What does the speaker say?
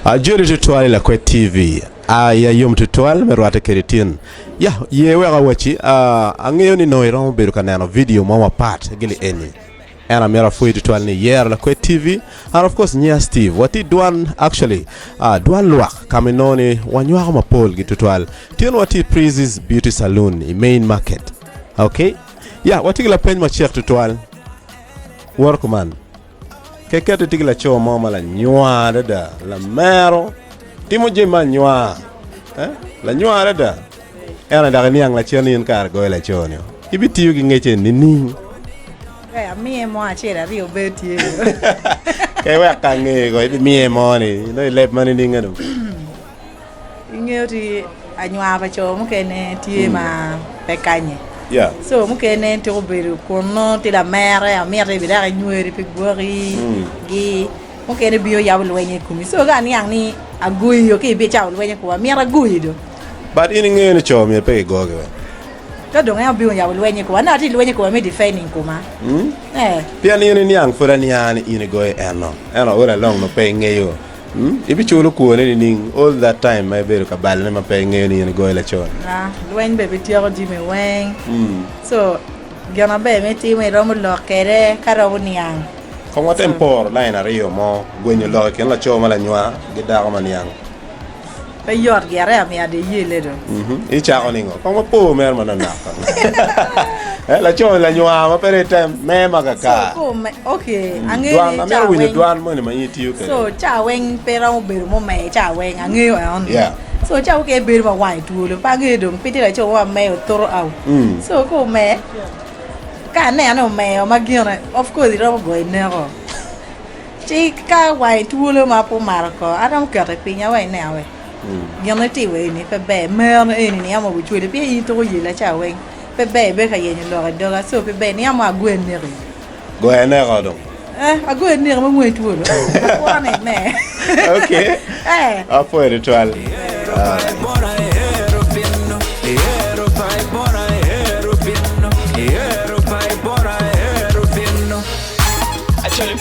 Juri tutual Lakwed TV. Ya yom tutual merwate keritin. Ya yewe gawachi angeyo ni no iron beru kanano video mama part gili eni. And I'm here for tutual ni yer Lakwed TV. And of course Nya Steve. What he done actually Duan Luak kaminoni wanywa ma Paul gitutual. Tien what he praises beauty salon in main market. Okay? Yeah, what he la pen ma check tutual. Work man. Kekete tigila cho mama la nywa dada la mero timo jema nywa la nywa dada era daga niang la cheni en kar go la chonyo ibiti yugi ngeche nini ya mie mo achera rio beti ke wa ka nge go ibi mie mo ni no lep mani ninga no ingeti anywa ba cho mo kene tie ma pekanye. Yeah. So mukene to beru kono ti la mere a mere bi da nyueri pe gori gi mukene biyo ya bulwenye kumi so ga ni ani agui yo ke be cha bulwenye ko mere agui do but ini ngene cho me pe go ge to do nga biyo ya bulwenye ko na ti bulwenye ko me defending kuma pia ni ni ang fura ni ani ini go eno ora long no pe ngeyo ibi chulo ko ne ni all that time my beru ka bal ne ma pe ngeyo ni go la chon na lwen be tio di me wen so gana be me ti me romo lo kere karo niang como tempor la ina rio mo gwenyo lo ken la choma la nywa gida ko maniang pe yor gere am ya de yele do I cha oningo como po mer manana la choma la nywa ma pere tem me magaka so okay ange duan na mer wini duan mo ni ma yiti yo ke so cha wen pe ra mo beru mo me cha wen ange on yeah so cha ke beru ba wai tu lo pa ge do piti la cho wa me o toro au so ko me ka ne no me ma gire of course ro go ne ro chi ka wai tu lo ma po marco adam ka te pinya wai ne awe gine ti we ni pe be me no eni ni amo bu chu de pe yi to yi la cha wen pe be ka ye ni lo do ga so pe be ni amo agwen ne ri go ene go do agwen ne ma mo tu lo wa ne me okay apo ritual Acholi,